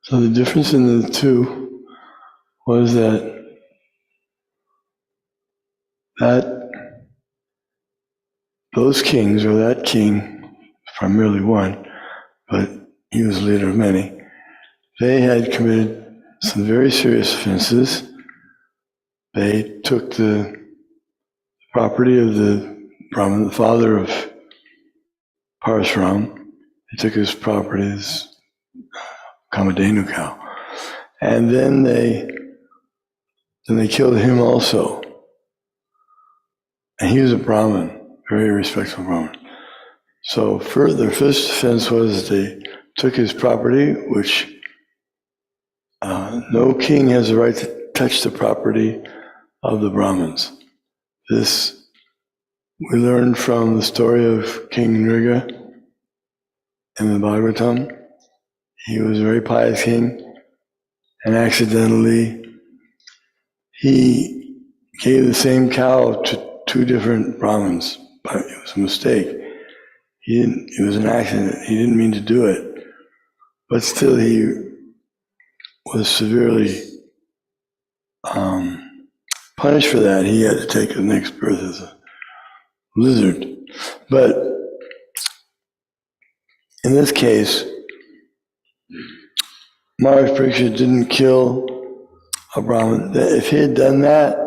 So the difference in the two was that those kings, or that king, primarily one, but he was the leader of many, they had committed some very serious offenses. They took the property of the Brahmin, the father of Parashuram. They took his property, his Kamadhenu cow, and then they killed him also. And he was a Brahmin, very respectable Brahmin. So their first offense was they took his property, which no king has the right to touch the property of the Brahmins. This we learned from the story of King Nriga in the Bhagavatam. He was a very pious king, and accidentally he gave the same cow to two different Brahmins. But it was a mistake. It was an accident. He didn't mean to do it. But still he was severely punished for that. He had to take the next birth as a lizard. But in this case, Maharaj Parikshit didn't kill a Brahmin. If he had done that,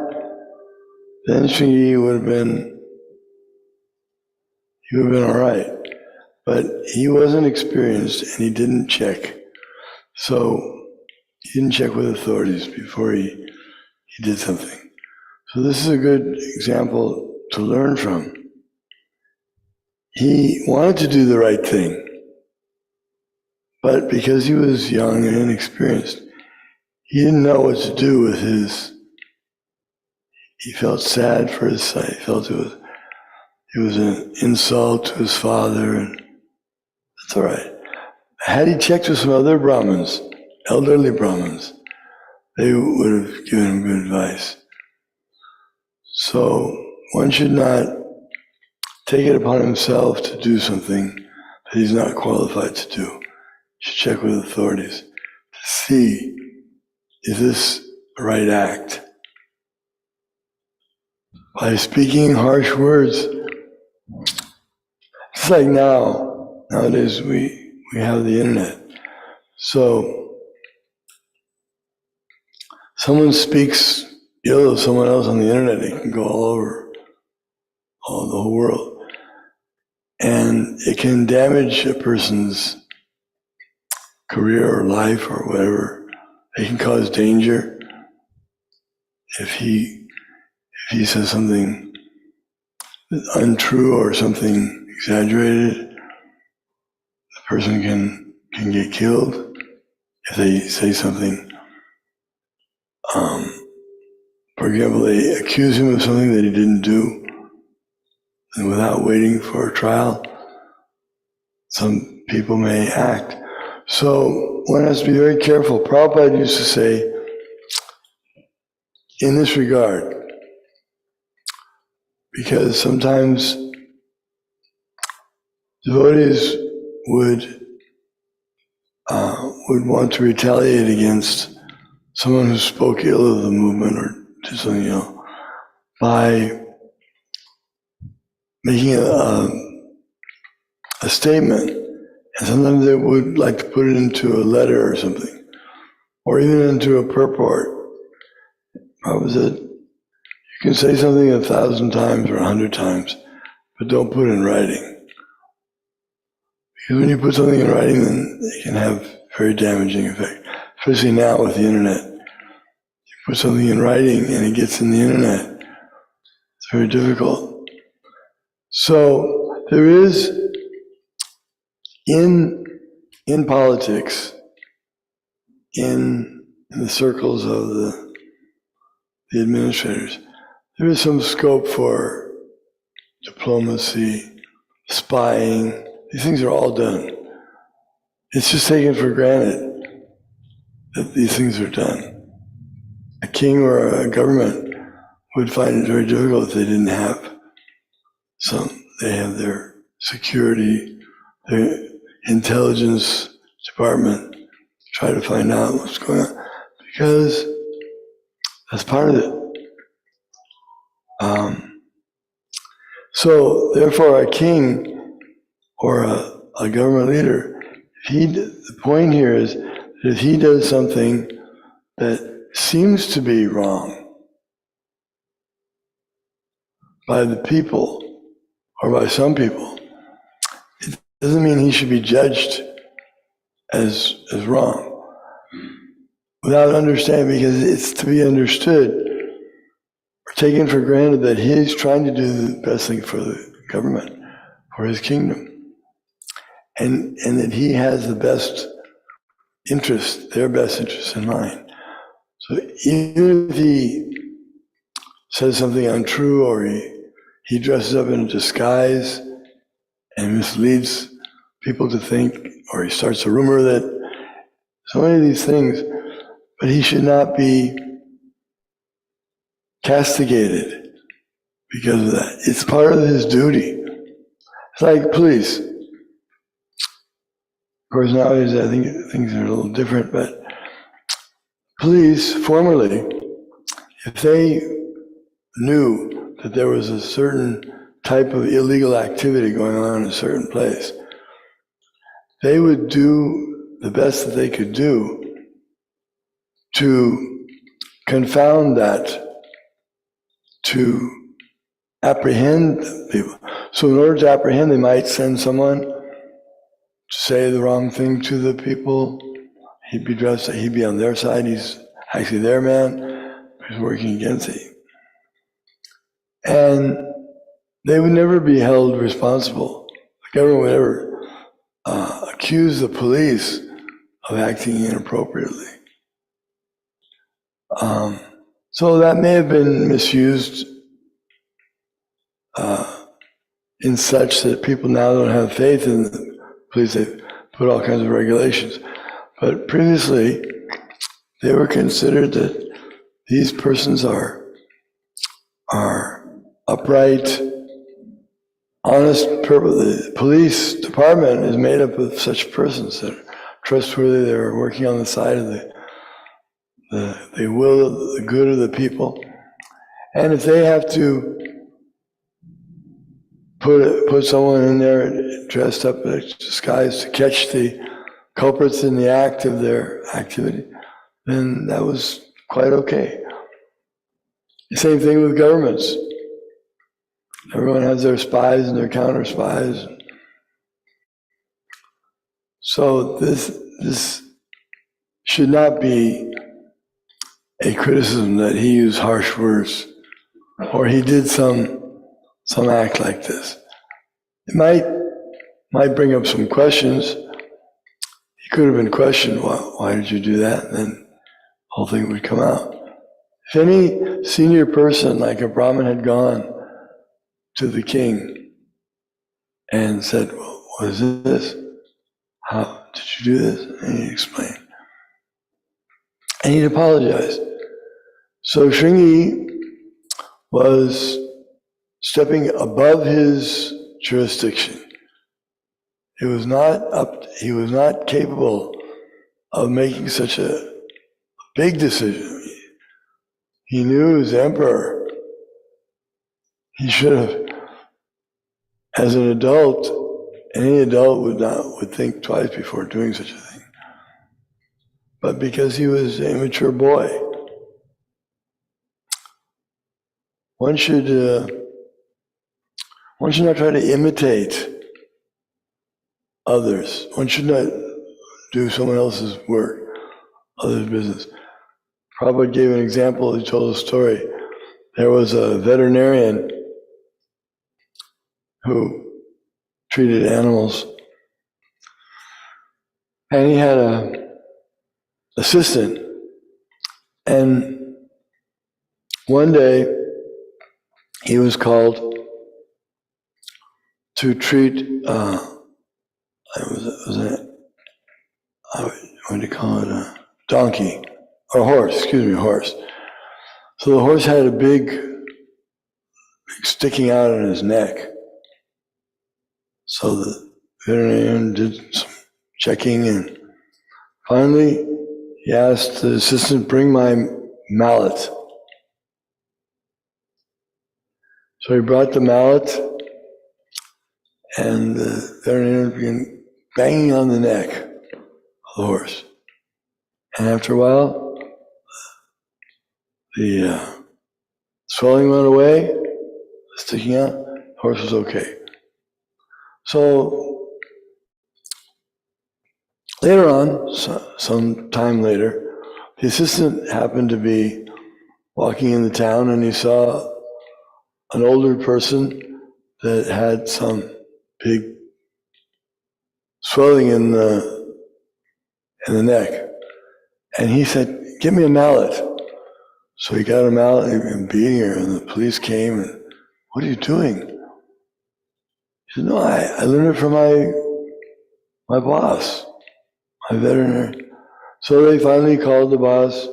then Shringi would have been all right. But he wasn't experienced and he didn't check. So he didn't check with authorities before he did something. So this is a good example to learn from. He wanted to do the right thing, but because he was young and inexperienced, he didn't know what to do with he felt sad for his son. He felt it was an insult to his father, and that's all right. Had he checked with some other Brahmins, elderly Brahmins, they would have given him good advice. So one should not take it upon himself to do something that he's not qualified to do. You should check with authorities to see, is this the right act? By speaking harsh words, it's like nowadays we have the internet. So someone speaks ill of someone else on the internet, it can go all over the whole world. And it can damage a person's career or life or whatever. It can cause danger. If he says something untrue or something exaggerated, the person can get killed. If they say something, for example, they accuse him of something that he didn't do, and without waiting for a trial, some people may act. So one has to be very careful. Prabhupada used to say, in this regard, because sometimes devotees would want to retaliate against someone who spoke ill of the movement or did something by making a statement, and sometimes they would like to put it into a letter or something, or even into a purport. Prabhupada said, you can say something 1,000 times or 100 times, but don't put it in writing. Because when you put something in writing, then it can have very damaging effect, especially now with the internet. You put something in writing and it gets in the internet, it's very difficult. So there is, in politics, in the circles of the administrators, there is some scope for diplomacy, spying. These things are all done. It's just taken for granted that these things are done. A king or a government would find it very difficult if they didn't have they have their security, their intelligence department try to find out what's going on, because that's part of it. So therefore, a king or a government leader, the point here is that if he does something that seems to be wrong by the people or by some people, it doesn't mean he should be judged as wrong without understanding, because it's to be understood or taken for granted that he's trying to do the best thing for the government, for his kingdom, and that he has the best interest, their best interest in mind. So even if he says something untrue, or he dresses up in a disguise and misleads people to think, or he starts a rumor that, so many of these things, but he should not be castigated because of that. It's part of his duty. It's like police. Of course, nowadays I think things are a little different, but police, formerly, if they knew that there was a certain type of illegal activity going on in a certain place, they would do the best that they could do to confound that, to apprehend people. So in order to apprehend, they might send someone to say the wrong thing to the people. He'd be dressed, he'd be on their side, he's actually their man, he's working against it. And they would never be held responsible. The government would never accuse the police of acting inappropriately. So that may have been misused in such that people now don't have faith in the police. They've put all kinds of regulations. But previously, they were considered that these persons are upright, honest. The police department is made up of such persons that are trustworthy. They're working on the side of the will, the good of the people. And if they have to put someone in there dressed up in a disguise to catch the culprits in the act of their activity, then that was quite okay. The same thing with governments. Everyone has their spies and their counter spies. So this should not be a criticism that he used harsh words or he did some act like this. It might bring up some questions. He could have been questioned, why did you do that? And then the whole thing would come out. If any senior person, like a Brahmin, had gone to the king and said, well, what is this? How did you do this? And he explained. And he'd apologize. So Shringi was stepping above his jurisdiction. He was not capable of making such a big decision. He knew as emperor, he should have, as an adult, any adult would think twice before doing such a thing. But because he was an immature boy, one should not try to imitate others. One should not do someone else's work, others' business. Prabhupada gave an example, he told a story. There was a veterinarian who treated animals, and he had an assistant. And one day, he was called to treat, what do you call it, a donkey, or horse. So the horse had a big sticking out on his neck. So the veterinarian did some checking, and finally he asked the assistant, bring my mallet. So he brought the mallet, and the veterinarian began banging on the neck of the horse. And after a while, the swelling went away, sticking out, the horse was okay. So later on, some time later, the assistant happened to be walking in the town, and he saw an older person that had some big swelling in the neck. And he said, "Give me a mallet." So he got a mallet and beating her, and the police came and, "What are you doing?" He said, "No, I learned it from my boss, my veterinarian." So they finally called the boss,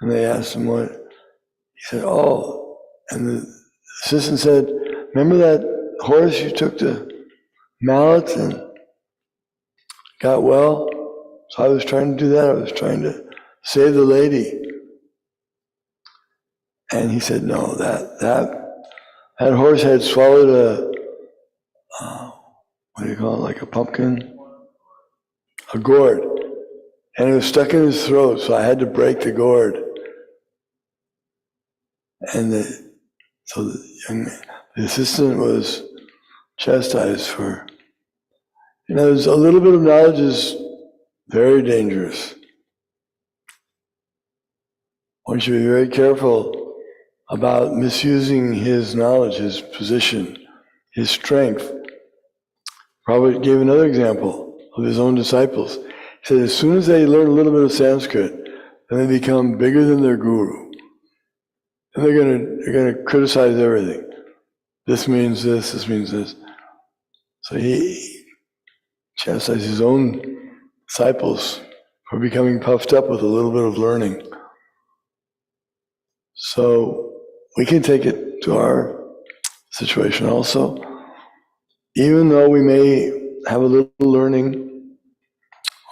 and they asked him what. He said, "Oh," and the assistant said, "Remember that horse you took the mallet and got well? So I was trying to do that. I was trying to save the lady." And he said, "No, that horse had swallowed what do you call it, like a pumpkin? A gourd. And it was stuck in his throat, so I had to break the gourd." And the assistant was chastised for, there's a little bit of knowledge is very dangerous. One should be very careful about misusing his knowledge, his position, his strength. Prabhupada gave another example of his own disciples. He said, as soon as they learn a little bit of Sanskrit, then they become bigger than their guru. And they're gonna criticize everything. This means this, this means this. So he chastised his own disciples for becoming puffed up with a little bit of learning. So we can take it to our situation also. Even though we may have a little learning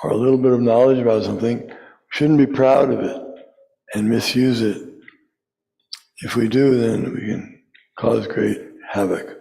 or a little bit of knowledge about something, we shouldn't be proud of it and misuse it. If we do, then we can cause great havoc.